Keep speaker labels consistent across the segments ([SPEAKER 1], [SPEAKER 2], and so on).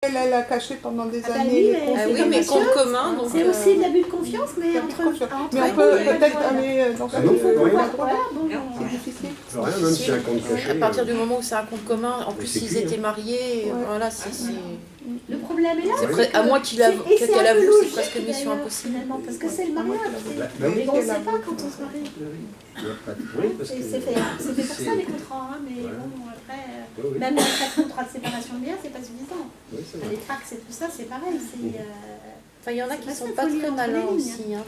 [SPEAKER 1] Elle a caché pendant des
[SPEAKER 2] Ah bah
[SPEAKER 1] années
[SPEAKER 2] oui,
[SPEAKER 1] les
[SPEAKER 2] mais
[SPEAKER 1] comptes.
[SPEAKER 2] c'est
[SPEAKER 3] oui, mais compte commun. Donc,
[SPEAKER 2] C'est aussi de l'abus de confiance, mais entre
[SPEAKER 1] Mais on peut
[SPEAKER 2] amis,
[SPEAKER 1] peut-être
[SPEAKER 2] voilà.
[SPEAKER 1] aller dans ce
[SPEAKER 4] Ah non, faut rien.
[SPEAKER 2] Voilà, bon,
[SPEAKER 1] c'est difficile.
[SPEAKER 4] Rien, même si c'est un compte caché.
[SPEAKER 3] À partir du moment où c'est un compte commun, en plus
[SPEAKER 4] c'est
[SPEAKER 3] ils
[SPEAKER 4] cuit,
[SPEAKER 3] étaient
[SPEAKER 4] hein.
[SPEAKER 3] mariés,
[SPEAKER 1] Ouais.
[SPEAKER 3] voilà, c'est...
[SPEAKER 2] le problème est là.
[SPEAKER 4] C'est
[SPEAKER 3] À moins qu'elle avoue, c'est presque
[SPEAKER 2] logique,
[SPEAKER 3] mission
[SPEAKER 2] d'ailleurs,
[SPEAKER 3] impossible.
[SPEAKER 2] finalement, parce que c'est le mariage.
[SPEAKER 4] Bah
[SPEAKER 2] Mais
[SPEAKER 4] oui.
[SPEAKER 2] on ne sait pas quand on se marie.
[SPEAKER 4] Il y a pas de- Oui, parce que...
[SPEAKER 2] C'est fait pour ça
[SPEAKER 4] c'est-
[SPEAKER 2] les contrats, hein, mais
[SPEAKER 4] Voilà.
[SPEAKER 2] bon, après,
[SPEAKER 4] Oui, oui.
[SPEAKER 2] même avec le contrat de séparation de biens, c'est pas suffisant.
[SPEAKER 4] Oui, c'est vrai.
[SPEAKER 2] Les tracts et tout ça, c'est pareil.
[SPEAKER 3] Enfin, il y en a
[SPEAKER 2] C'est
[SPEAKER 3] qui
[SPEAKER 2] pas
[SPEAKER 3] sont
[SPEAKER 2] ça,
[SPEAKER 3] pas
[SPEAKER 2] faut lire
[SPEAKER 3] très
[SPEAKER 2] entre les
[SPEAKER 3] malins
[SPEAKER 2] lignes.
[SPEAKER 3] aussi, hein,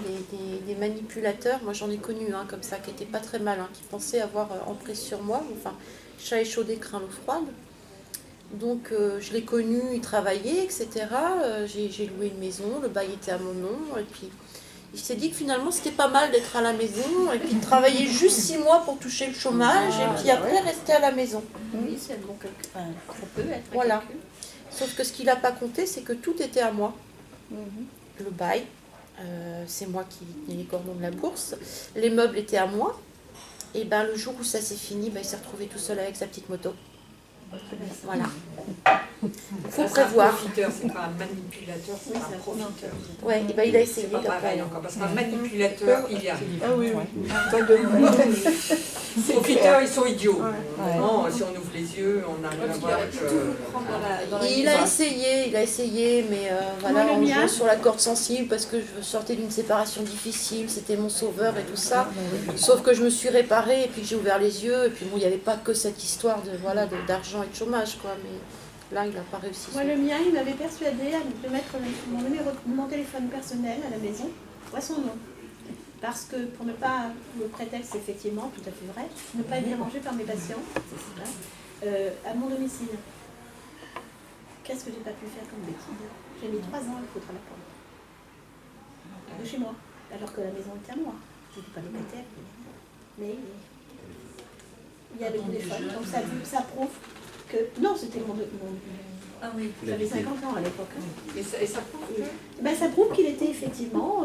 [SPEAKER 3] des manipulateurs. Moi, j'en ai connu comme ça, qui n'étaient pas très malins, qui pensaient avoir emprise sur moi. Enfin, chat échaudé craint l'eau froide. Donc, je l'ai connu, il travaillait, etc. J'ai loué une maison, le bail était à mon nom. Et puis, il s'est dit que finalement, c'était pas mal d'être à la maison et puis de travailler juste 6 mois pour toucher le chômage et puis après rester à la maison.
[SPEAKER 2] Oui, c'est bon, ça peut être.
[SPEAKER 3] Voilà. Sauf que ce qu'il n'a pas compté, c'est que tout était à moi. Le bail, c'est moi qui tenais les cordons de la bourse. Les meubles étaient à moi. Et ben le jour où ça s'est fini, il s'est retrouvé tout seul avec sa petite moto. Voilà. Il faut prévoir.
[SPEAKER 5] C'est un profiteur, c'est pas un manipulateur, c'est un profiteur.
[SPEAKER 3] Ouais, et ben il a essayé.
[SPEAKER 5] C'est pas
[SPEAKER 3] il a
[SPEAKER 5] pareil
[SPEAKER 3] pas-
[SPEAKER 5] encore, parce qu'un manipulateur, il y arrive.
[SPEAKER 1] Ah oui, oui.
[SPEAKER 5] Les profiteurs, ils sont idiots. Vraiment, si on ouvre les yeux, on arrive à voir que...
[SPEAKER 3] Il a essayé, mais voilà,
[SPEAKER 2] Moi, le
[SPEAKER 3] en
[SPEAKER 2] mien.
[SPEAKER 3] jouant sur la corde sensible parce que je sortais d'une séparation difficile, c'était mon sauveur et tout ça. Sauf que je me suis réparée et puis j'ai ouvert les yeux et puis bon, il n'y avait pas que cette histoire d'argent et de chômage, quoi. Mais là, il n'a pas réussi.
[SPEAKER 2] Moi, le mien, il m'avait persuadé de mettre mon téléphone personnel à la maison, à son nom. Parce que, pour ne pas, le prétexte, effectivement, tout à fait vrai, ne pas être dérangé par mes patients, c'est ça, à mon domicile. Qu'est-ce que j'ai pas pu faire comme bêtise? J'ai mis 3 ans à le foutre à la porte. De chez moi. Alors que la maison était à moi. Je n'étais pas locataire. Mais il y a le téléphone, donc ça prouve que... Non, c'était mon...
[SPEAKER 5] Ah oui.
[SPEAKER 2] J'avais 50 ans à l'époque.
[SPEAKER 5] Et ça prouve que...
[SPEAKER 2] Ben, ça prouve qu'il était effectivement,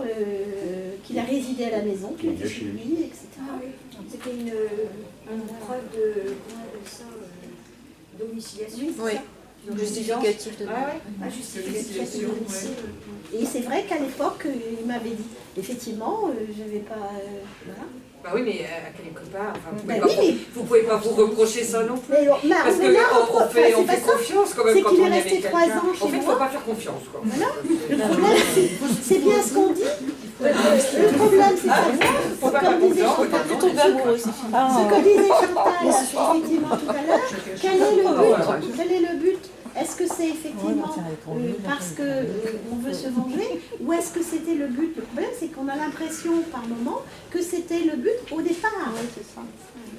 [SPEAKER 2] qu'il a résidé à la maison, qu'il était chez lui, etc.
[SPEAKER 6] C'était une preuve de, comment on appelle ça, domiciliation.
[SPEAKER 3] Oui, justificatif de...
[SPEAKER 6] Ah, justification.
[SPEAKER 2] Et c'est vrai qu'à l'époque, il m'avait dit, effectivement, je vais pas... voilà.
[SPEAKER 5] Bah oui, mais à quelque part, enfin, vous
[SPEAKER 2] Ben
[SPEAKER 5] pouvez pas vous reprocher ça non plus.
[SPEAKER 2] Mais
[SPEAKER 5] Parce
[SPEAKER 2] mais là,
[SPEAKER 5] qu'on fait
[SPEAKER 2] c'est pas ça.
[SPEAKER 5] confiance quand même
[SPEAKER 2] C'est
[SPEAKER 5] quand
[SPEAKER 2] qu'il
[SPEAKER 5] on
[SPEAKER 2] est
[SPEAKER 5] est
[SPEAKER 2] resté
[SPEAKER 5] avec
[SPEAKER 2] 3
[SPEAKER 5] quelqu'un.
[SPEAKER 2] ans
[SPEAKER 5] En
[SPEAKER 2] chez
[SPEAKER 5] fait, il ne
[SPEAKER 2] moi.
[SPEAKER 5] faut pas faire confiance, quoi.
[SPEAKER 2] Voilà. Le problème, c'est bien ce qu'on dit. Le problème, c'est
[SPEAKER 5] Faut pas faire confiance, regarde.
[SPEAKER 3] Tomber amoureux, c'est
[SPEAKER 2] ce que disait Chantal, effectivement, tout à l'heure. Quel est le but? Quel est le but? Est-ce que c'est effectivement parce qu'on veut se venger ou est-ce que c'était le but? Le problème, c'est qu'on a l'impression par moment que c'était le but au départ.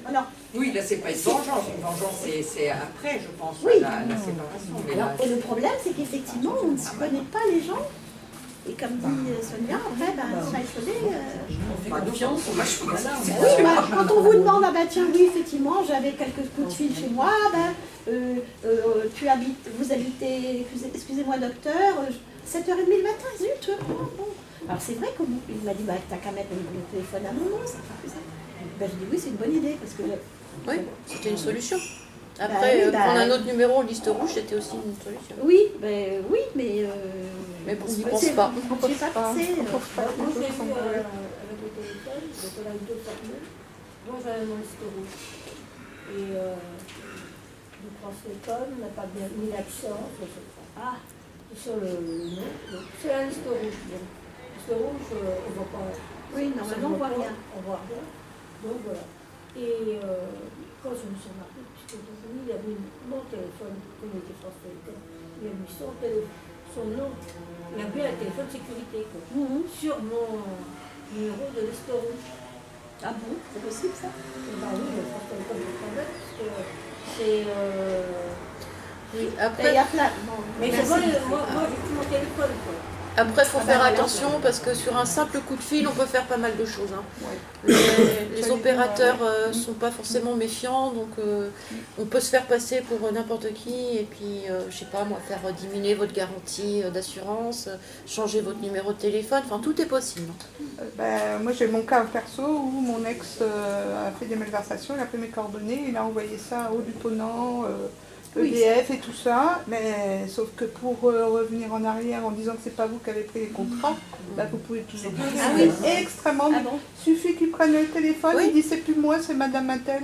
[SPEAKER 2] Alors,
[SPEAKER 5] Oui, là, c'est pas une vengeance. Une vengeance, c'est après, je pense,
[SPEAKER 2] Oui.
[SPEAKER 5] la séparation. Mais là,
[SPEAKER 2] et le problème, c'est qu'effectivement, on ne se connaît pas les gens. Et comme dit Sonia, après, chat échaudé,
[SPEAKER 5] on fait confiance, on va choisir.
[SPEAKER 2] oui, quand on vous demande, ah bah tiens, oui, effectivement, j'avais quelques coups de fil chez moi, vous habitez, excusez-moi docteur, 7h30 le matin, zut, bon. Alors c'est vrai qu'il m'a dit, bah t'as qu'à mettre le téléphone à mon nom, ça fera plus ça. Ben, je dis oui, c'est une bonne idée, parce que...
[SPEAKER 3] Oui, c'était une solution. Après, prendre un autre numéro en liste rouge, c'était aussi une solution.
[SPEAKER 2] Oui, oui,
[SPEAKER 3] Mais bon, on n'y pense pas.
[SPEAKER 2] J'ai pas pensé.
[SPEAKER 6] Moi, j'ai vu avec le téléphone, donc on a eu 2 formules. Moi, j'avais mon liste rouge. Et je pense que l'école n'a pas bien mis l'accent. Sur le nom. Donc, c'est la liste rouge. Donc, liste rouge, on ne voit pas.
[SPEAKER 2] Oui, normalement, on voit rien.
[SPEAKER 6] On voit rien. Donc, voilà. Et quand je me suis mariée, puisque il a mis mon téléphone, comme il était France Télécom, il a mis son nom, il a mis un téléphone sécurité, quoi, sur mon numéro de liste rouge.
[SPEAKER 2] Ah bon, c'est possible ça?
[SPEAKER 6] Et ben oui, le France Télécom, je le savais, parce que c'est...
[SPEAKER 3] Oui,
[SPEAKER 2] Il y
[SPEAKER 3] après,
[SPEAKER 2] a plein.
[SPEAKER 6] Mais c'est moi, j'ai plus mon téléphone, quoi.
[SPEAKER 3] il faut faire
[SPEAKER 2] voilà.
[SPEAKER 3] attention parce que sur un simple coup de fil, on peut faire pas mal de choses. Hein. Les opérateurs sont pas forcément méfiants, donc on peut se faire passer pour n'importe qui et puis, je sais pas moi, faire diminuer votre garantie d'assurance, changer votre numéro de téléphone, enfin tout est possible.
[SPEAKER 1] Moi j'ai mon cas perso où mon ex a fait des malversations, il a fait mes coordonnées, il a envoyé ça au du tenant,
[SPEAKER 3] Oui,
[SPEAKER 1] EDF et tout ça, mais sauf que pour revenir en arrière en disant que c'est pas vous qui avez pris les contrats, bah, vous pouvez toujours
[SPEAKER 2] Ah oui.
[SPEAKER 1] extrêmement.
[SPEAKER 2] Ah bon?
[SPEAKER 1] Suffit qu'ils prennent le téléphone,
[SPEAKER 3] Oui.
[SPEAKER 1] ils disent c'est plus moi, c'est madame Mattel,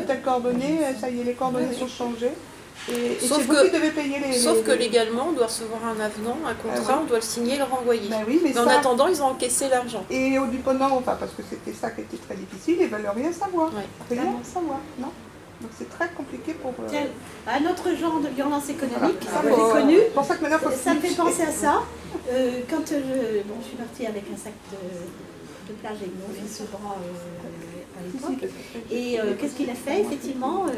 [SPEAKER 1] telle coordonnée, ça y est, les coordonnées sont changées. Et
[SPEAKER 3] Sauf
[SPEAKER 1] c'est vous
[SPEAKER 3] que-
[SPEAKER 1] qui devez payer les.
[SPEAKER 3] Sauf que légalement, on doit recevoir un avenant, un contrat,
[SPEAKER 1] Ah oui.
[SPEAKER 3] on doit le signer et le renvoyer.
[SPEAKER 1] Ben oui, mais
[SPEAKER 3] Mais en
[SPEAKER 1] ça.
[SPEAKER 3] attendant, ils ont encaissé l'argent.
[SPEAKER 1] Et au Duponant, enfin parce que c'était ça qui était très difficile, ils veulent rien savoir.
[SPEAKER 3] Ouais.
[SPEAKER 1] Rien savoir, non. Donc c'est très compliqué pour.
[SPEAKER 2] Tiens, un autre genre de violence économique,
[SPEAKER 1] Ça,
[SPEAKER 2] c'est
[SPEAKER 1] faut-
[SPEAKER 2] connu.
[SPEAKER 1] C'est pour ça que maintenant, faut
[SPEAKER 2] Ça me fait
[SPEAKER 1] switcher.
[SPEAKER 2] penser à ça. Quand je suis partie avec un sac de plage avec mon fils au bras à l'époque. Et qu'est-ce qu'il a fait? Effectivement, à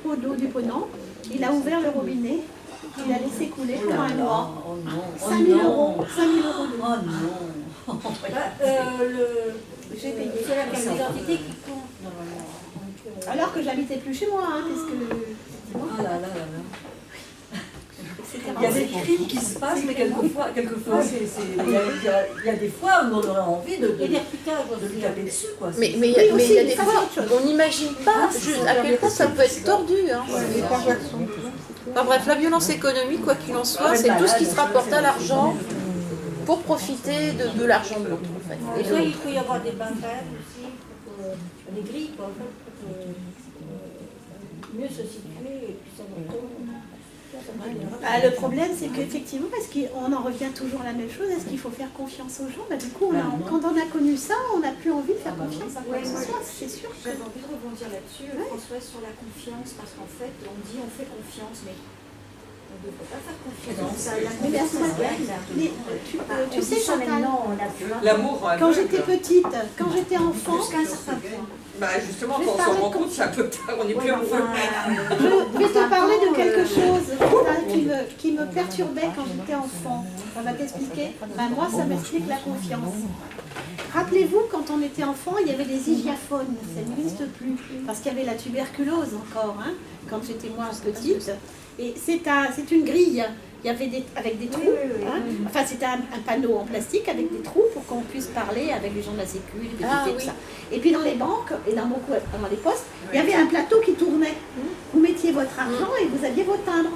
[SPEAKER 2] propos de l'eau du Ponant, il a ouvert le robinet, il a laissé couler pendant un mois.
[SPEAKER 7] Oh non.
[SPEAKER 2] 5 000 euros. 5 000 euros de
[SPEAKER 7] Oh non.
[SPEAKER 2] J'ai payé.
[SPEAKER 6] C'est la carte d'identité qui compte normalement.
[SPEAKER 2] Alors que j'habitais plus chez moi, hein, parce que
[SPEAKER 7] Ah là là là là.
[SPEAKER 2] c'était
[SPEAKER 7] Il y a des crimes qui se passent, mais quelquefois il y a des fois où on aurait envie de
[SPEAKER 6] Et des repiquages
[SPEAKER 7] de lui taper dessus, quoi.
[SPEAKER 3] Mais il
[SPEAKER 2] Oui,
[SPEAKER 3] y a
[SPEAKER 2] aussi,
[SPEAKER 3] des
[SPEAKER 2] ça,
[SPEAKER 3] fois,
[SPEAKER 2] c'est autre chose.
[SPEAKER 3] on n'imagine pas juste à quel point ça peut être tordu. Hein.
[SPEAKER 1] Les transactions, tout ça, c'est
[SPEAKER 3] Enfin bref, la violence économique, quoi qu'il en soit, c'est tout ce qui se rapporte à l'argent pour profiter de l'argent de l'autre, en fait.
[SPEAKER 6] Des fois, il peut y avoir des barrières aussi, des grilles, quoi, en fait, pour mieux se situer et puis ça va
[SPEAKER 2] Le problème, c'est qu'effectivement, parce qu'on en revient toujours à la même chose, est-ce qu'il faut faire confiance aux gens? Du coup, quand on a connu ça, on n'a plus envie de faire confiance à quoi que ce soit, c'est sûr.
[SPEAKER 8] J'avais envie de rebondir là-dessus, François, sur la confiance, parce qu'en fait, on dit on fait confiance, mais on ne devrait pas faire confiance. Ça, la
[SPEAKER 2] Mais
[SPEAKER 8] confiance, ça se gagne.
[SPEAKER 2] Mais tu sais, Chantal,
[SPEAKER 8] maintenant, on a plus
[SPEAKER 5] L'amour
[SPEAKER 2] quand
[SPEAKER 5] aveugle.
[SPEAKER 2] j'étais petite, quand j'étais enfant,
[SPEAKER 8] jusqu'à un certain point.
[SPEAKER 5] Bah justement,
[SPEAKER 2] Je vais
[SPEAKER 5] quand on
[SPEAKER 2] parler
[SPEAKER 5] s'en rend
[SPEAKER 2] de
[SPEAKER 5] compte, c'est un peu tard, on n'est plus
[SPEAKER 8] Ouais,
[SPEAKER 5] en feu.
[SPEAKER 2] je vais te parler de quelque chose qui me perturbait quand j'étais enfant. Ça va t'expliquer. Moi, ça m'explique la confiance. Rappelez-vous, quand on était enfant, il y avait des hygiaphones. Ça n'existe plus. Parce qu'il y avait la tuberculose encore, hein, quand j'étais moi petite. Et c'est une grille. Il y avait avec des trous. Hein. Enfin, c'était un panneau en plastique avec des trous pour qu'on puisse parler avec les gens de la Sécu, les députés, tout ça. Et puis dans les banques et dans les postes, il y avait un plateau qui tournait. Vous mettiez votre argent et vous aviez vos timbres.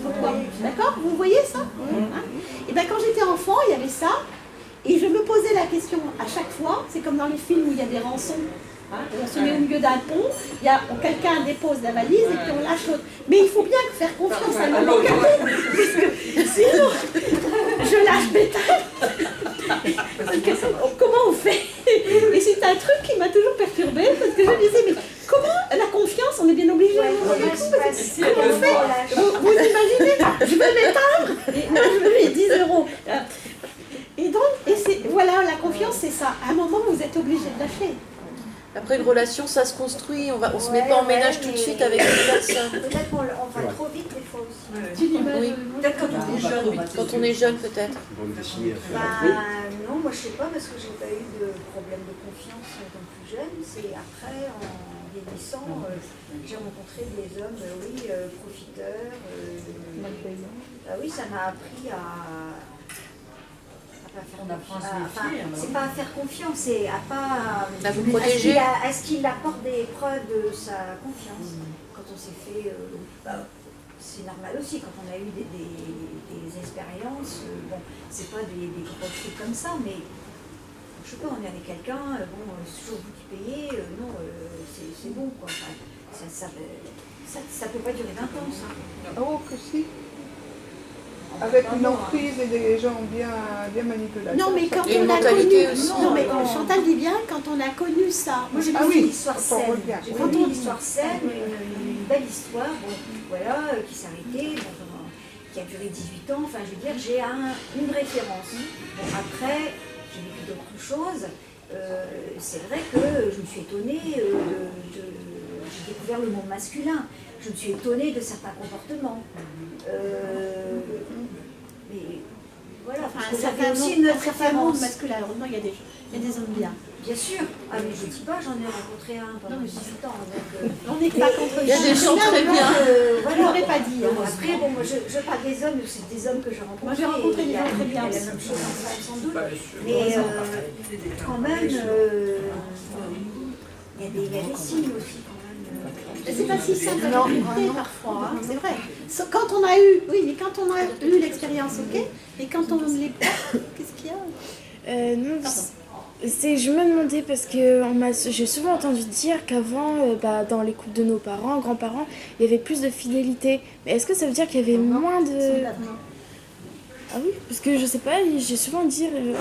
[SPEAKER 2] Pourquoi? D'accord? Vous voyez ça? Hein. Et bien quand j'étais enfant, il y avait ça. Et je me posais la question à chaque fois, c'est comme dans les films où il y a des rançons. Hein, on se met au milieu d'un pont, quelqu'un dépose la valise et puis on lâche l'autre. Mais il faut bien faire confiance à l'autre, parce que sinon, je lâche mes timbres. Comment on fait? Et c'est un truc qui m'a toujours perturbée, parce que je me disais, mais comment la confiance, on est bien obligé de comment on fait? Vous imaginez? Je veux mes timbres, et moi je veux mes 10 euros. Et donc, voilà, la confiance c'est ça. À un moment, vous êtes obligé de lâcher.
[SPEAKER 3] Après, une relation, ça se construit, on se met pas en ménage tout de suite avec une personne.
[SPEAKER 8] Peut-être qu'on va trop vite des fois aussi.
[SPEAKER 2] Tu dis,
[SPEAKER 3] Oui.
[SPEAKER 5] Peut-être quand on est jeune, oui.
[SPEAKER 3] Quand on est jeune, peut-être.
[SPEAKER 4] Bande dessinée à faire.
[SPEAKER 8] Non, moi je sais pas, parce que j'ai pas eu de problème de confiance étant plus jeune. C'est après, en vieillissant, j'ai rencontré des hommes, profiteurs. Oui, ça m'a appris à
[SPEAKER 7] On apprend à se méfier.
[SPEAKER 8] c'est pas à faire confiance, c'est à pas
[SPEAKER 3] À vous protéger.
[SPEAKER 8] Est-ce qu'il apporte des preuves de sa confiance? Quand on s'est fait, c'est normal aussi quand on a eu des expériences. Bon, c'est pas des gros trucs comme ça, mais je sais pas, on est avec quelqu'un, c'est toujours vous qui payez, non, c'est bon quoi. Enfin, ça peut pas durer 20 ans ça.
[SPEAKER 1] Oh, que si. Avec une emprise et des gens bien manipulateurs.
[SPEAKER 2] Non, mais quand
[SPEAKER 3] Et une
[SPEAKER 2] on a
[SPEAKER 3] mentalité
[SPEAKER 2] connu.
[SPEAKER 3] aussi.
[SPEAKER 2] Non, mais Chantal dit bien, quand on a connu ça.
[SPEAKER 8] Moi j'ai
[SPEAKER 1] Ah
[SPEAKER 8] vécu
[SPEAKER 1] oui,
[SPEAKER 8] une histoire
[SPEAKER 1] quand on
[SPEAKER 8] saine.
[SPEAKER 1] revient.
[SPEAKER 8] J'ai
[SPEAKER 1] Oui.
[SPEAKER 8] vécu une histoire saine, une belle histoire, qui s'est arrêtée, qui a duré 18 ans. Enfin, je veux dire, j'ai une référence. Bon, après, j'ai vécu d'autres choses. C'est vrai que je me suis étonnée j'ai découvert le monde masculin. Je me suis étonnée de certains comportements. Mais voilà, parce que j'avais aussi une autre
[SPEAKER 2] certain monde
[SPEAKER 8] référence.
[SPEAKER 2] masculin. Heureusement, il y a des hommes bien.
[SPEAKER 8] Bien sûr. Ah mais je dis pas, j'en ai rencontré un pendant 18 ans. Donc,
[SPEAKER 2] On n'est pas contre
[SPEAKER 3] Il y a des gens très bien.
[SPEAKER 2] Je l'aurais pas dit.
[SPEAKER 8] Donc, après, bon, moi je parle des hommes, c'est des hommes que j'ai rencontrés.
[SPEAKER 2] Moi, j'ai rencontré
[SPEAKER 8] et
[SPEAKER 2] des
[SPEAKER 8] il y a-
[SPEAKER 2] gens très bien
[SPEAKER 8] Il y a
[SPEAKER 2] aussi.
[SPEAKER 8] la même chose en femme sans doute.
[SPEAKER 5] Bah, sûr.
[SPEAKER 8] Mais quand même, il y a des signes aussi quand même.
[SPEAKER 2] Mais c'est pas si simple à décrypter parfois, hein, c'est vrai. Quand on a eu, oui, mais quand on a eu l'expérience, ok. Et quand on ne l'est pas, qu'est-ce qu'il y a
[SPEAKER 9] Non,
[SPEAKER 2] Pardon.
[SPEAKER 9] je me demandais parce que j'ai souvent entendu dire qu'avant, dans les couples de nos parents, grands-parents, il y avait plus de fidélité. Mais est-ce que ça veut dire qu'il y avait moins de... Ah oui, parce que je sais pas, j'ai souvent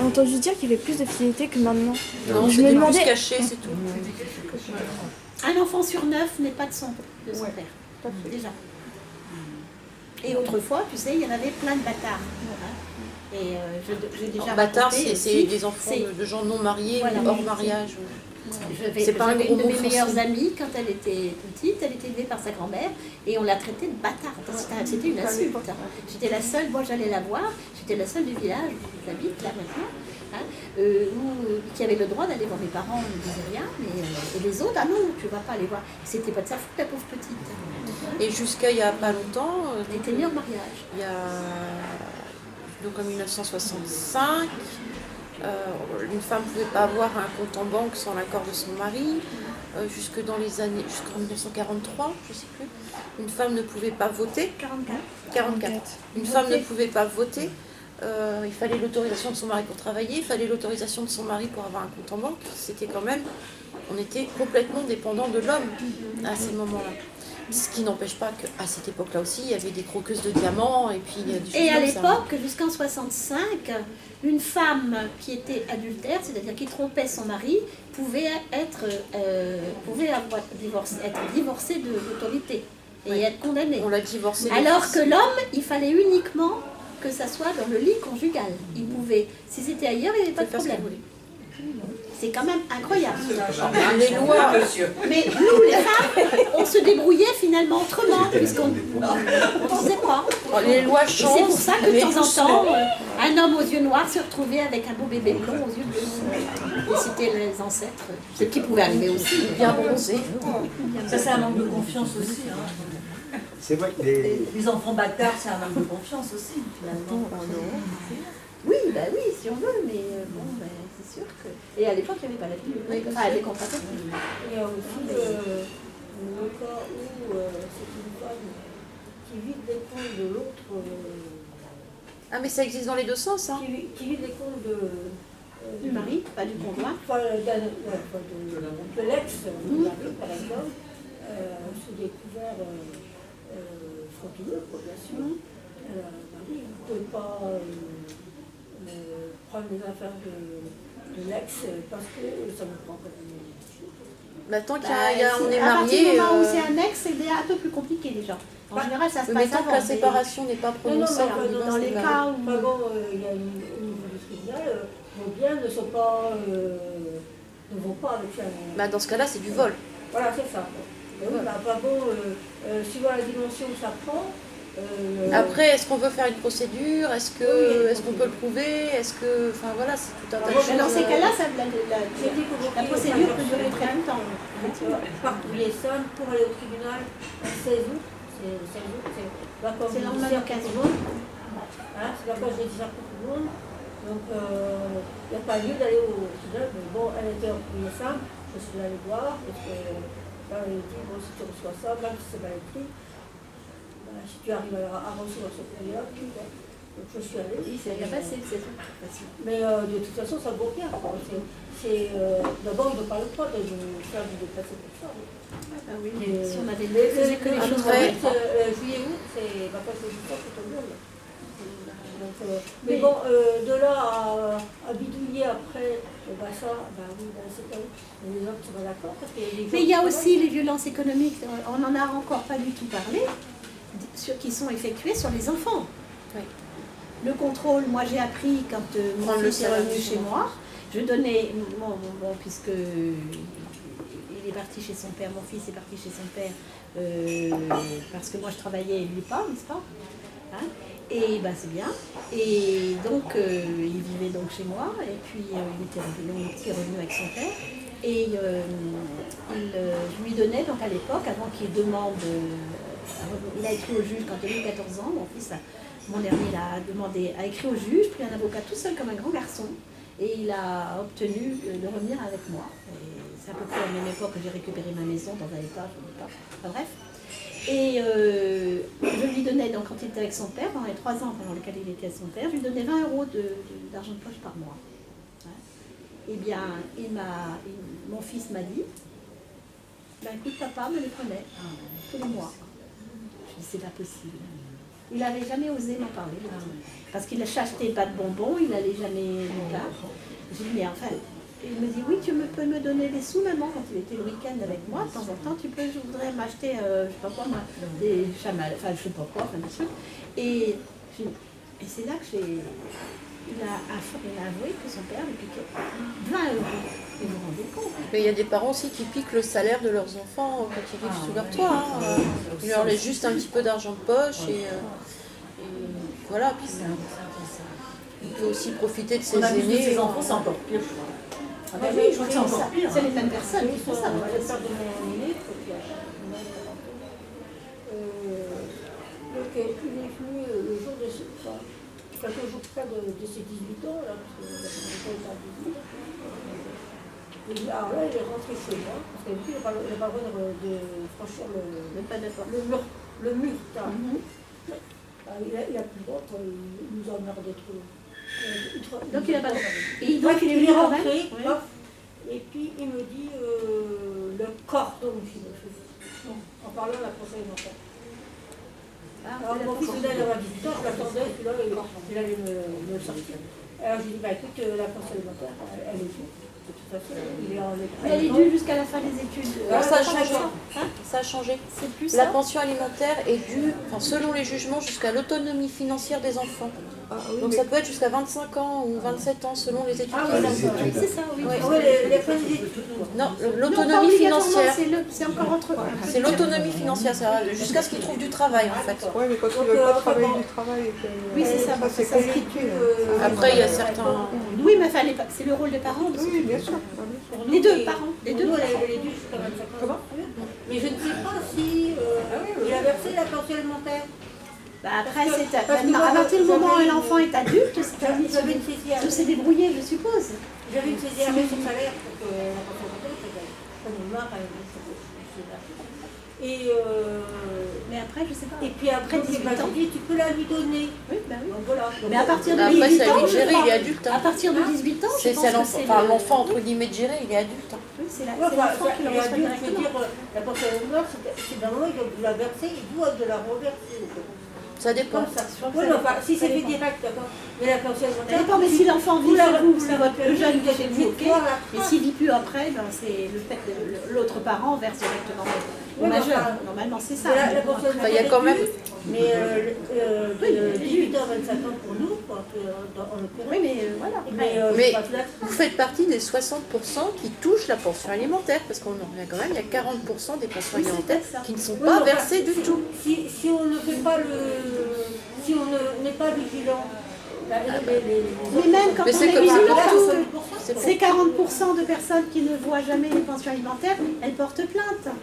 [SPEAKER 9] entendu dire qu'il y avait plus de fidélité que maintenant.
[SPEAKER 3] Non,
[SPEAKER 9] je me
[SPEAKER 3] c'était
[SPEAKER 9] demandais...
[SPEAKER 3] plus caché, c'est tout.
[SPEAKER 2] Un enfant sur 9 n'est pas de son père, déjà. Et autrefois, tu sais, il y en avait plein de bâtards. Hein. Et j'ai déjà
[SPEAKER 3] Bâtard,
[SPEAKER 2] raconté
[SPEAKER 3] c'est
[SPEAKER 2] aussi,
[SPEAKER 3] des enfants
[SPEAKER 2] c'est-
[SPEAKER 3] de gens non mariés
[SPEAKER 2] Voilà.
[SPEAKER 3] ou hors mariage.
[SPEAKER 2] C'est
[SPEAKER 3] pas un
[SPEAKER 2] une
[SPEAKER 3] gros
[SPEAKER 2] de
[SPEAKER 3] mot
[SPEAKER 2] mes
[SPEAKER 3] français.
[SPEAKER 2] meilleures amies, quand elle était petite, elle était élevée par sa grand-mère et on l'a traitée de bâtarde. C'était une insulte. J'étais la seule, moi j'allais la voir, j'étais la seule du village où j'habite là maintenant, hein, qui avait le droit d'aller voir mes parents, on ne disait rien, mais et les autres, ah non, tu ne vas pas aller voir. C'était pas de sa faute, la pauvre petite.
[SPEAKER 3] Et jusqu'à il y a pas longtemps,
[SPEAKER 2] Elle était née en mariage.
[SPEAKER 3] il y a donc en 1965, une femme ne pouvait pas avoir un compte en banque sans l'accord de son mari. Jusqu'en 1943, je ne sais plus. Une femme ne pouvait pas voter. 44. Une femme ne pouvait pas voter. Il fallait l'autorisation de son mari pour travailler, il fallait l'autorisation de son mari pour avoir un compte en banque. C'était quand même, on était complètement dépendant de l'homme à ces moments-là. Ce qui n'empêche pas qu'à cette époque-là aussi, il y avait des croqueuses de diamants et puis des choses
[SPEAKER 2] Et à
[SPEAKER 3] comme ça.
[SPEAKER 2] l'époque, jusqu'en 65, une femme qui était adultère, c'est-à-dire qui trompait son mari, pouvait être divorcée de l'autorité et
[SPEAKER 3] Oui.
[SPEAKER 2] être condamnée.
[SPEAKER 3] On l'a divorcé.
[SPEAKER 2] Alors que l'homme, il fallait uniquement que ça soit dans le lit conjugal. Il pouvait, si c'était ailleurs, il n'y avait pas de
[SPEAKER 3] faire ce qu'il
[SPEAKER 2] problème.
[SPEAKER 3] voulait.
[SPEAKER 2] C'est quand même incroyable.
[SPEAKER 3] Les lois,
[SPEAKER 5] Monsieur.
[SPEAKER 2] Mais nous, les femmes, on se débrouillait finalement autrement, puisqu'on ne sait pas.
[SPEAKER 3] les lois
[SPEAKER 2] Et
[SPEAKER 3] changent.
[SPEAKER 2] c'est pour ça que
[SPEAKER 3] mais
[SPEAKER 2] de temps en
[SPEAKER 3] doucement.
[SPEAKER 2] temps, un homme aux yeux noirs se retrouvait avec un beau bébé blond aux yeux bleus. Et c'était les ancêtres. Ce qui pouvait arriver aussi.
[SPEAKER 3] Bien bronzé.
[SPEAKER 7] Ça, c'est un manque de confiance aussi. Hein.
[SPEAKER 4] C'est vrai que
[SPEAKER 7] Les enfants bâtards, c'est un manque de confiance aussi, finalement.
[SPEAKER 2] Oui, bah oui, si on veut, mais bon, bah, c'est sûr que. Et à l'époque, il n'y avait pas la pilule. Enfin, les contraceptifs.
[SPEAKER 6] Il y a aussi le cas où c'est une femme qui vide les comptes de l'autre,
[SPEAKER 3] Ah mais ça existe dans les deux sens. Hein.
[SPEAKER 6] qui vide les comptes
[SPEAKER 2] Du mari, pas du conjoint.
[SPEAKER 6] enfin, de l'ex du mari, par exemple, sous des couverts frauduleux, quoi, bien sûr. Mari, vous ne pouvez pas prendre les affaires de l'ex parce que ça vous prend comme une...
[SPEAKER 3] Bah, tant qu'on
[SPEAKER 2] On
[SPEAKER 3] est
[SPEAKER 2] à partir
[SPEAKER 3] marié.
[SPEAKER 2] du moment où c'est un ex, c'est déjà un peu plus compliqué déjà. En général, ça se
[SPEAKER 3] mais
[SPEAKER 2] passe
[SPEAKER 3] tant que
[SPEAKER 2] avant.
[SPEAKER 3] la séparation n'est pas prononcée,
[SPEAKER 6] non,
[SPEAKER 3] on y va,
[SPEAKER 2] dans
[SPEAKER 3] c'est
[SPEAKER 2] les
[SPEAKER 3] pas-
[SPEAKER 2] cas où.
[SPEAKER 6] Enfin bon, il y a au niveau du tribunal, vos biens ne sont pas, ne vont pas avec ça.
[SPEAKER 3] Bah, dans ce cas-là, c'est du vol.
[SPEAKER 6] Voilà, c'est ça. Mais oui, bah, pas bon, suivant la dimension que ça prend.
[SPEAKER 3] Après, est-ce qu'on veut faire une procédure? Est-ce qu'on peut le prouver? Est-ce que, enfin voilà, c'est tout un tas de choses.
[SPEAKER 2] Mais dans ces cas-là,
[SPEAKER 6] J'ai dit que
[SPEAKER 2] la procédure peut durer très longtemps.
[SPEAKER 6] particulier seul pour aller au tribunal le 16 août. C'est le 16 août, c'est l'accord
[SPEAKER 2] C'est lendemain
[SPEAKER 6] judiciaire
[SPEAKER 2] de
[SPEAKER 6] pour tout le monde. Hein, c'est l'accord judiciaire pour tout le monde. Donc, il n'y a pas lieu d'aller au tribunal. Mais bon, elle était en premier simple. Je suis allée voir. Parce que là, elle dit, bon, si tu reçois ça, même si c'est mal écrit, bah, si tu arrives à recevoir ce courrier-là, tu vois. Donc, je suis allée.
[SPEAKER 2] Oui, c'est bien passé, c'est ça.
[SPEAKER 6] Mais de toute façon, ça vaut rien. D'abord, il ne pas le droit de faire du déplacé pour ça.
[SPEAKER 2] Ah oui,
[SPEAKER 6] Et,
[SPEAKER 2] si on avait
[SPEAKER 6] mais
[SPEAKER 2] faisait que les choses
[SPEAKER 3] après-
[SPEAKER 6] juillet, août, c'est vacances de justice pour tout le monde. Donc, mais bon, de là à bidouiller après, bah ça, bah oui, bah c'est pas les gens qui sont pas d'accord. Parce qu'il y a des gens
[SPEAKER 2] Mais il y a
[SPEAKER 6] qui
[SPEAKER 2] aussi les violences économiques, on n'en a encore pas du tout parlé, qui sont effectuées sur les enfants.
[SPEAKER 3] Oui.
[SPEAKER 2] Le contrôle, moi j'ai appris quand mon
[SPEAKER 3] Prendre le
[SPEAKER 2] fils est
[SPEAKER 3] salaire
[SPEAKER 2] revenu
[SPEAKER 3] du
[SPEAKER 2] chez
[SPEAKER 3] enfant.
[SPEAKER 2] moi, je donnais, bon, puisque il est parti chez son père, mon fils est parti chez son père, parce que moi je travaillais et lui pas, n'est-ce pas? Hein, et ben c'est bien. Et donc il vivait donc chez moi, et puis il était revenu avec son père. Et je lui donnais donc à l'époque, avant qu'il demande, il a écrit au juge quand il a eu 14 ans, mon fils, mon dernier a écrit au juge, pris un avocat tout seul comme un grand garçon, et il a obtenu de revenir avec moi. Et c'est à peu près à la même époque que j'ai récupéré ma maison dans un état, je ne sais pas. Enfin, bref. Et je lui donnais, donc quand il était avec son père, pendant les 3 ans pendant lesquels il était avec son père, je lui donnais 20 € d'argent de poche par mois. Ouais. Eh bien, mon fils m'a dit, ben écoute, papa me les prenait tous les mois. Je dis, c'est pas possible. Il n'avait jamais osé m'en parler, parce qu'il n'achetait pas de bonbons, il n'allait jamais nulle part. J'ai dit, mais enfin, il me dit, oui, peux me donner des sous, maman, quand il était le week-end avec moi, de temps en temps, je voudrais m'acheter, je sais pas quoi, moi, des chamales, enfin, je sais pas quoi, enfin, des trucs. Et c'est là que il a avoué que son père lui piquait 20 €. Et vous vous rendez compte?
[SPEAKER 3] Mais il y a des parents aussi qui piquent le salaire de leurs enfants quand ils vivent sous leur toit. Hein. Ils leur laissent juste un petit peu d'argent de poche et voilà. Puis il peut aussi profiter de ses aînés.
[SPEAKER 7] Ses enfants, c'est encore pire.
[SPEAKER 2] Ah ben oui, je crois que c'est encore pire. C'est les mêmes personnes qui font ça.
[SPEAKER 6] J'espère de mon aîné, donc il est venu le jour de ses... Enfin, quelques jours près de ses 18 ans, là, parce que la était à 18 ans. Et alors là, il est rentré chez moi, parce qu'il n'a pas le droit de franchir le mur. Il a plus le droit, il nous emmerdait trop.
[SPEAKER 2] Donc il a pas
[SPEAKER 6] Et donc il est venu rentrer, et puis il me dit le cordon qu'il me fait. En parlant de la pensée alimentaire. Alors mon fils venait d'avoir 18 ans, je l'attendais, puis là il allait me sortir. Alors je lui dis, bah écoute, la pensée alimentaire, elle est due. De toute façon, il est en école.
[SPEAKER 2] Elle est due jusqu'à la fin des études.
[SPEAKER 3] Alors, ça a changé. Ça a changé.
[SPEAKER 2] C'est plus
[SPEAKER 3] La
[SPEAKER 2] ça.
[SPEAKER 3] pension alimentaire est due, selon les jugements, jusqu'à l'autonomie financière des enfants. Donc ça peut être jusqu'à 25 ans ou 27 ans selon les études.
[SPEAKER 2] C'est ça, oui.
[SPEAKER 6] Les fins des études.
[SPEAKER 3] Non, l'autonomie financière.
[SPEAKER 2] C'est encore entre eux.
[SPEAKER 3] C'est l'autonomie financière, jusqu'à ce qu'ils trouvent du travail en fait.
[SPEAKER 1] Oui, mais quand tu ne veux pas travailler du travail,
[SPEAKER 2] oui, c'est ça,
[SPEAKER 1] c'est compliqué.
[SPEAKER 3] Après, il y a certains.
[SPEAKER 2] Oui, mais enfin, c'est le rôle des parents.
[SPEAKER 1] Oui, bien sûr.
[SPEAKER 2] Les deux parents. Les deux
[SPEAKER 6] parents. Elle est due jusqu'à 25 ans. Comment? Mais je ne sais pas si il a versé la pension alimentaire.
[SPEAKER 2] Après, à partir du moment où l'enfant est adulte, tout s'est débrouillé, je suppose.
[SPEAKER 6] J'avais une saisie avec son salaire pour que la pension alimentaire, ça nous marre.
[SPEAKER 2] Mais après, je sais pas.
[SPEAKER 6] Et puis après 18 ans, tu peux la lui donner.
[SPEAKER 2] Oui, bah oui.
[SPEAKER 6] Donc voilà.
[SPEAKER 2] Mais à partir de
[SPEAKER 3] Après,
[SPEAKER 2] 18
[SPEAKER 3] c'est à
[SPEAKER 2] ans,
[SPEAKER 3] lui de gérer, il est adulte.
[SPEAKER 2] à partir de 18 ans, je pense que c'est
[SPEAKER 3] l'enfant entre guillemets de gérer, il est adulte.
[SPEAKER 2] Oui, c'est l'enfant qui le reçoit
[SPEAKER 6] Je veux
[SPEAKER 2] directement.
[SPEAKER 6] dire, la pension alimentaire, c'est d'un moment, il doit la verser, il doit de la reverser.
[SPEAKER 3] Ça dépend.
[SPEAKER 6] Oui, enfin, si c'est fait direct, d'accord. Mais la pension
[SPEAKER 2] Ça
[SPEAKER 6] alimentaire.
[SPEAKER 2] dépend, mais si l'enfant vit chez vous, si votre
[SPEAKER 6] le
[SPEAKER 2] jeune vit chez vous, ok.
[SPEAKER 6] Voilà.
[SPEAKER 2] Et s'il vit plus après, ben c'est le fait que l'autre parent verse directement au majeur. Normalement, c'est ça.
[SPEAKER 6] La pension
[SPEAKER 3] Il y a quand même.
[SPEAKER 6] Mais de 18 ans à 25 ans pour nous, en l'occurrence.
[SPEAKER 2] Oui, mais voilà.
[SPEAKER 3] Mais vous faites partie des 60% qui touchent la pension alimentaire, parce qu'on en revient quand même, il y a 40% des pensions alimentaires qui ne sont pas versées du tout.
[SPEAKER 6] Si on ne fait pas si on n'est pas vigilant,
[SPEAKER 2] mais même quand
[SPEAKER 3] Mais
[SPEAKER 2] on
[SPEAKER 3] c'est
[SPEAKER 2] est
[SPEAKER 3] comme ça
[SPEAKER 2] vigilant,
[SPEAKER 3] partout.
[SPEAKER 2] ces 40% de personnes qui ne voient jamais les pensions alimentaires, elles portent plainte.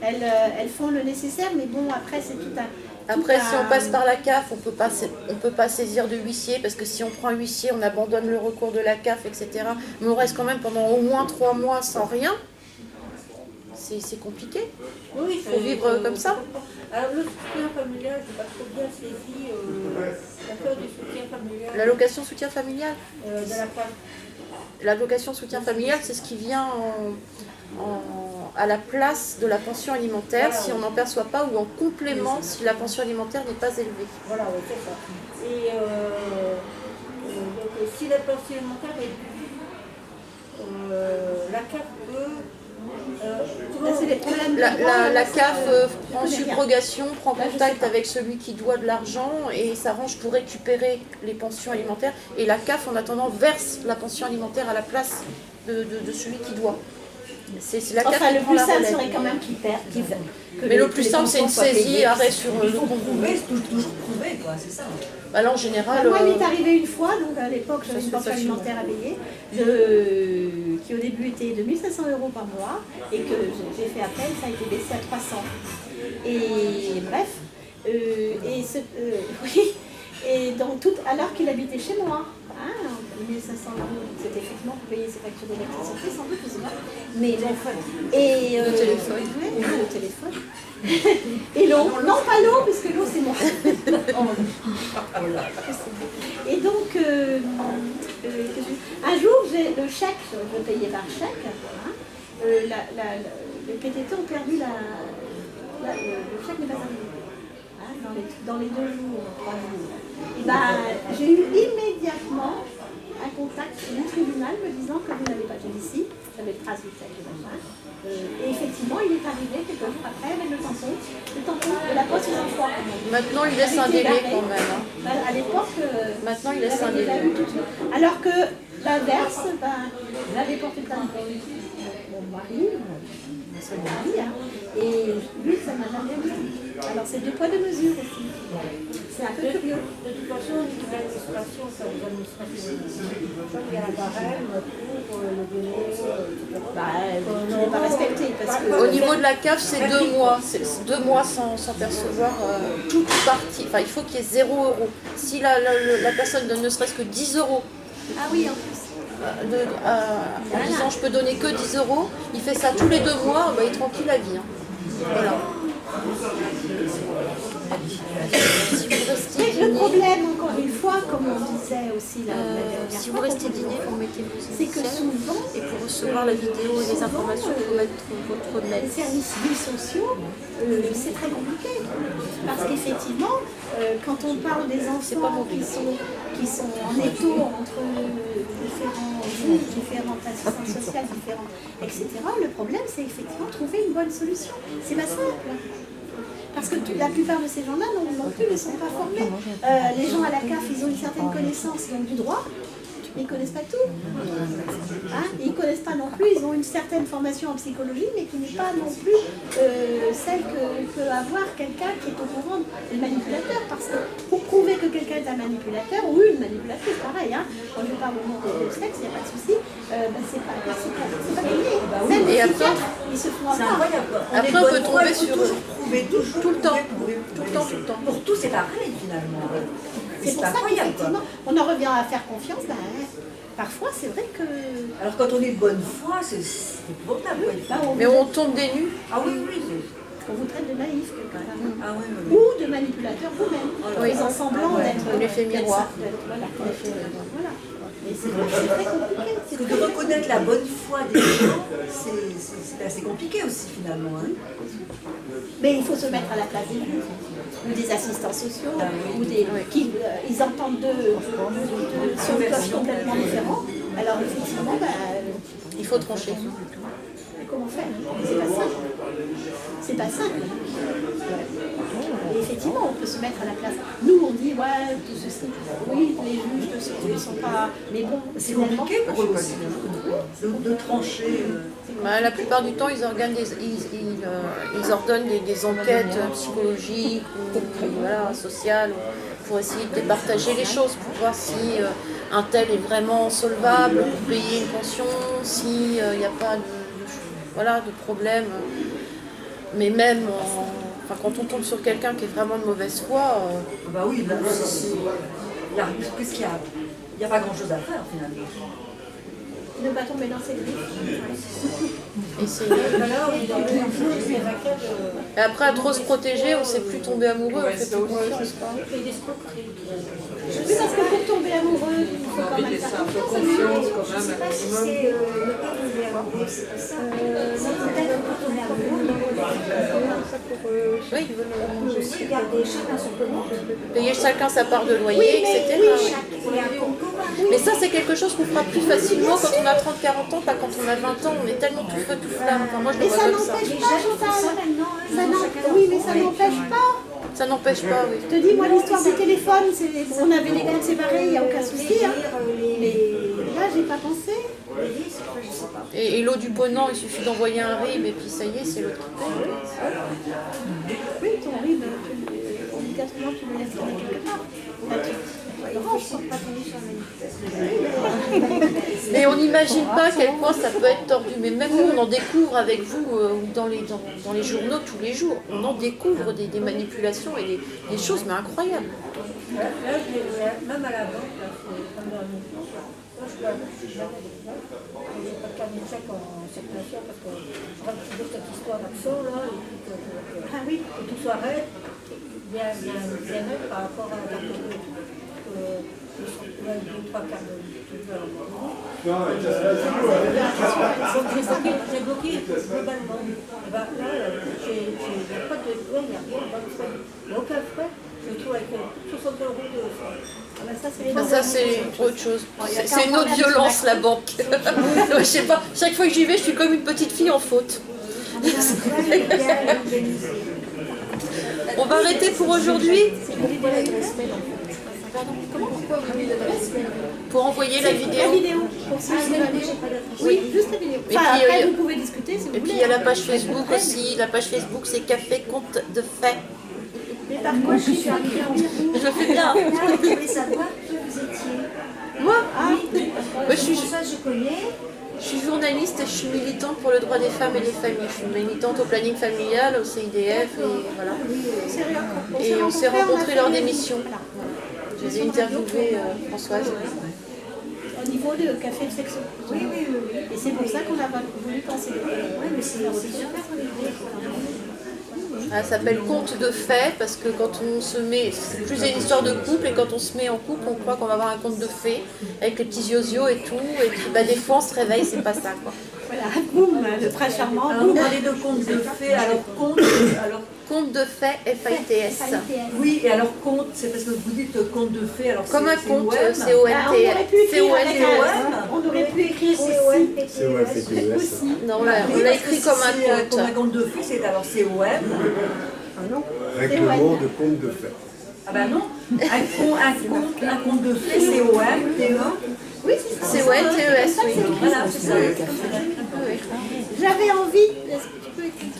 [SPEAKER 2] Elles font le nécessaire, mais bon, après, c'est tout un...
[SPEAKER 3] Après, si on passe par la CAF, on peut pas saisir de huissier, parce que si on prend un huissier, on abandonne le recours de la CAF, etc. Mais on reste quand même pendant au moins 3 mois sans rien. C'est compliqué.
[SPEAKER 6] Oui,
[SPEAKER 3] il faut vivre comme ça.
[SPEAKER 6] Alors le soutien familial, je n'ai pas trop bien saisi l'affaire du soutien familial.
[SPEAKER 3] L'allocation soutien familial.
[SPEAKER 6] De la CAF.
[SPEAKER 3] L'allocation soutien familial, c'est ce qui vient à la place de la pension alimentaire, si on n'en perçoit pas, ou en complément si la pension alimentaire n'est pas élevée.
[SPEAKER 6] Voilà, oui, c'est ça. Et donc, si la pension alimentaire est due, la CAF peut...
[SPEAKER 3] La CAF prend subrogation, prend contact avec celui qui doit de l'argent et s'arrange pour récupérer les pensions alimentaires. Et la CAF, en attendant, verse la pension alimentaire à la place de celui qui doit. C'est la CAF qui
[SPEAKER 2] le
[SPEAKER 3] prend
[SPEAKER 2] plus
[SPEAKER 3] la
[SPEAKER 2] simple
[SPEAKER 3] relève.
[SPEAKER 2] serait quand même qu'il perd.
[SPEAKER 3] Mais le plus simple, c'est une saisie, arrêt sur le compte.
[SPEAKER 7] Toujours prouver, quoi, c'est ça.
[SPEAKER 3] Bah là, en général.
[SPEAKER 2] Moi, il m'est arrivé une fois, donc à l'époque, j'avais une pension alimentaire à payer, qui au début était de 1 500 € par mois, et que j'ai fait appel, ça a été baissé à 300. Et bref, oui, et donc alors qu'il habitait chez moi, En 1500 euros, c'était effectivement pour payer ses factures d'électricité, sans doute, je sais pas. Mais bon, et
[SPEAKER 3] Le téléphone.
[SPEAKER 2] ouais, le téléphone. Et l'eau. Non, pas l'eau, puisque l'eau, c'est moi. Et donc, un jour, j'ai le chèque, je payais par chèque. Les PTT ont perdu le chèque n'est pas arrivé. Dans les 2 jours, 3 jours. Et j'ai eu immédiatement un contact du tribunal me disant que vous n'avez pas fait ici, j'avais le trace du chèque et machin. Et effectivement, il est arrivé quelques jours après avec le tampon de la poste aux enfants.
[SPEAKER 3] Maintenant, il laisse un délai quand même. Hein.
[SPEAKER 2] À l'époque,
[SPEAKER 3] Maintenant, il laisse un délai.
[SPEAKER 2] Alors que l'inverse, j'avais porté plainte pour mon mari, son mari, et lui, ça m'a jamais vu. Alors c'est 2 poids 2 mesures aussi. C'est un peu curieux.
[SPEAKER 6] De toute façon, l'administration, ça vous administration. Il y a un barème pour le délai.
[SPEAKER 2] Je ne l'ai pas respecté. Parce que
[SPEAKER 3] Au niveau de la CAF, c'est 2 mois. C'est 2 mois sans percevoir toute partie. Enfin, il faut qu'il y ait 0 €. Si la personne donne ne serait-ce que 10 €,
[SPEAKER 2] ah oui, en plus.
[SPEAKER 3] en disant je peux donner que 10 €, il fait ça tous les 2 mois, il est tranquille à vie. Hein. Voilà. Si vous restez
[SPEAKER 2] Le
[SPEAKER 3] dîner,
[SPEAKER 2] problème, encore une fois, comme on disait aussi la dernière
[SPEAKER 3] si
[SPEAKER 2] fois,
[SPEAKER 3] vous restez dîner, vous mettez vos
[SPEAKER 2] c'est que
[SPEAKER 3] initiales.
[SPEAKER 2] souvent,
[SPEAKER 3] Et pour recevoir la vidéo et les informations, il faut mettre votre mail.
[SPEAKER 2] les services sociaux, c'est très compliqué. Parce qu'effectivement, quand on parle des enfants qui sont en étau entre différents juges, différentes assistantes sociales, différentes, etc., le problème, c'est effectivement trouver une bonne solution. C'est pas simple. Parce que la plupart de ces gens-là non plus ne sont pas formés. Les gens à la CAF, ils ont une certaine connaissance du droit, mais ils ne connaissent pas tout. Ils ne connaissent pas non plus, ils ont une certaine formation en psychologie, mais qui n'est pas non plus celle que peut avoir quelqu'un qui est au courant des manipulateurs. Parce que pour prouver que quelqu'un est un manipulateur, ou une manipulatrice, pareil, quand je parle au nom de sexe, il n'y a pas de souci, c'est pas gagné. Même les psychiatres, ils se font avoir.
[SPEAKER 3] Après, on peut tomber sur
[SPEAKER 7] Toujours
[SPEAKER 3] tout le temps.
[SPEAKER 7] prouver.
[SPEAKER 3] Tout le temps.
[SPEAKER 7] Pour tout, c'est pareil finalement.
[SPEAKER 2] C'est pour ça
[SPEAKER 7] incroyable, quoi.
[SPEAKER 2] qu'effectivement, on en revient à faire confiance. Parfois, c'est vrai que...
[SPEAKER 7] Alors quand on est de bonne foi, c'est épouvantable.
[SPEAKER 3] Mais on tombe des nues.
[SPEAKER 7] Ah oui.
[SPEAKER 2] On vous traite de naïf, quelqu'un.
[SPEAKER 7] Ah oui.
[SPEAKER 2] Ou de manipulateur vous-même.
[SPEAKER 3] Oui.
[SPEAKER 2] En semblant d'être...
[SPEAKER 3] L'effet miroir.
[SPEAKER 2] Voilà. Et c'est très compliqué.
[SPEAKER 7] Parce que de reconnaître la bonne foi des gens, c'est assez compliqué aussi finalement. Hein.
[SPEAKER 2] Mais il faut se mettre à la place des juges, ou des assistants sociaux, ou des qui ils entendent deux cloches complètement différents. Alors effectivement,
[SPEAKER 3] Il faut trancher.
[SPEAKER 2] comment faire? C'est pas simple. C'est pas simple. Et effectivement, on peut se mettre à la place. Nous, on dit, ouais, tout ceci. Oui, les juges ne sont pas. Mais bon,
[SPEAKER 7] C'est compliqué pour eux aussi de trancher.
[SPEAKER 3] La plupart du temps, ils ordonnent des enquêtes psychologiques ou sociales pour essayer de départager les choses, pour voir si un tel est vraiment solvable pour payer une pension, s'il n'y a pas de problème. Mais même quand on tombe sur quelqu'un qui est vraiment de mauvaise foi...
[SPEAKER 7] Bah oui, qu'est-ce qu'il y a? Il n'y a pas grand-chose à faire finalement.
[SPEAKER 2] Ne pas tomber dans ces griffes.
[SPEAKER 3] Et après, à trop se protéger, on ne sait plus tomber amoureux, on ne fait plus confiance.
[SPEAKER 2] Oui, parce que pour tomber amoureux, il faut quand même
[SPEAKER 5] laisser
[SPEAKER 2] faire
[SPEAKER 5] un peu
[SPEAKER 2] confiance.
[SPEAKER 5] confiance quand même un minimum.
[SPEAKER 8] C'est ne pas tomber amoureux, c'est pas ça. Peut-être quand on est amoureux,
[SPEAKER 3] Oui, ils veulent
[SPEAKER 8] aussi garder chacun son compte.
[SPEAKER 3] payer chacun sa part de loyer, etc.
[SPEAKER 8] Il y a un compte commun.
[SPEAKER 3] Mais ça, c'est quelque chose qu'on fera plus facilement quand on a 30-40 ans, pas quand on a 20 ans. On est tellement tout feu, tout flamme. Enfin, moi, je le
[SPEAKER 2] Mais
[SPEAKER 3] vois
[SPEAKER 2] ça
[SPEAKER 3] comme ça.
[SPEAKER 2] n'empêche pas, Chantal. Oui, mais ça n'empêche pas.
[SPEAKER 3] Ça n'empêche pas, oui.
[SPEAKER 2] Je te dis, moi, l'histoire du téléphone, on avait les comptes séparés, il n'y a aucun souci. Mais là, j'ai pas pensé.
[SPEAKER 3] Et l'eau du Ponant, il suffit d'envoyer un RIB et puis ça y est, c'est l'autre qui paye.
[SPEAKER 2] Oui, ton RIB, obligatoirement, tu le laisses quelque part.
[SPEAKER 3] Mais on n'imagine pas à quel point ça peut être tordu. Mais même nous, on en découvre avec vous dans les journaux tous les jours. On en découvre des manipulations et des choses mais incroyables.
[SPEAKER 6] Là, même à la banque, là, pendant carnet. Moi, je dois jamais les gens. J'ai pas de carnet de chèque en circulation parce que je rentre toujours cette histoire d'action là, et puis que tout s'arrête, bien être par rapport à la carte bleue. Ils sont 2-3 quarts de j'ai bloqué globalement. Et ben, là, j'ai pas de frais, il n'y a rien, il n'y a aucun frais. Je trouve avec 60 € de frais.
[SPEAKER 2] Ah bah ça,
[SPEAKER 3] Ça, c'est autre chose. C'est une autre violence, la banque. Je sais pas, chaque fois que j'y vais, je suis comme une petite fille en faute. On va arrêter pour aujourd'hui. Pour envoyer la vidéo.
[SPEAKER 2] La vidéo. Oui, juste la vidéo.
[SPEAKER 3] Et
[SPEAKER 2] Enfin,
[SPEAKER 3] puis,
[SPEAKER 2] après, vous pouvez discuter si vous voulez.
[SPEAKER 3] Et puis il y a la page Facebook aussi. La page Facebook, c'est Café Conte de Fait.
[SPEAKER 2] Mais par contre, je suis arrivée en Pérou.
[SPEAKER 3] Je le fais bien.
[SPEAKER 8] Je voulais savoir qui vous étiez.
[SPEAKER 3] Moi,
[SPEAKER 8] Oui,
[SPEAKER 3] je suis-
[SPEAKER 8] ça je connais.
[SPEAKER 3] Je suis journaliste et je suis militante pour le droit des femmes et des familles. Je suis militante au planning familial, au CIDF et voilà. Et on s'est rencontrés lors d'émissions. J'ai interviewé Françoise.
[SPEAKER 2] Au niveau de café de section.
[SPEAKER 8] Oui.
[SPEAKER 2] Et c'est pour ça qu'on a voulu passer.
[SPEAKER 8] Oui, mais c'est super bonne idée.
[SPEAKER 3] Elle s'appelle Conte de Fait parce que quand on se met, c'est plus une histoire de couple et quand on se met en couple, on croit qu'on va avoir un conte de fées avec les petits yosios et tout. Et puis bah, des fois on se réveille, c'est pas ça quoi.
[SPEAKER 2] Voilà, boum, le prince charmant.
[SPEAKER 7] Alors, on parlait de conte de fées, alors
[SPEAKER 3] Conte de Fait, F-A-I-T-S.
[SPEAKER 7] oui, et alors conte, c'est parce que vous dites conte de fées, alors
[SPEAKER 3] Comme un
[SPEAKER 7] c'est
[SPEAKER 3] conte,
[SPEAKER 7] OM.
[SPEAKER 3] c'est
[SPEAKER 2] On aurait pu écrire COM.
[SPEAKER 4] C'est ouais, c'est que
[SPEAKER 2] aussi.
[SPEAKER 3] Non, on l'a écrit comme un
[SPEAKER 7] Comme un
[SPEAKER 3] conte.
[SPEAKER 7] conte de fées, c'est alors c'est OM.
[SPEAKER 4] règlement de compte de fait.
[SPEAKER 7] Ah bah non, un conte de fées, c'est OM, TE.
[SPEAKER 2] Oui, c'est ça.
[SPEAKER 3] C'est OM, TES, oui.
[SPEAKER 7] Voilà, c'est ça.
[SPEAKER 2] J'avais envie. Est-ce que tu peux écrire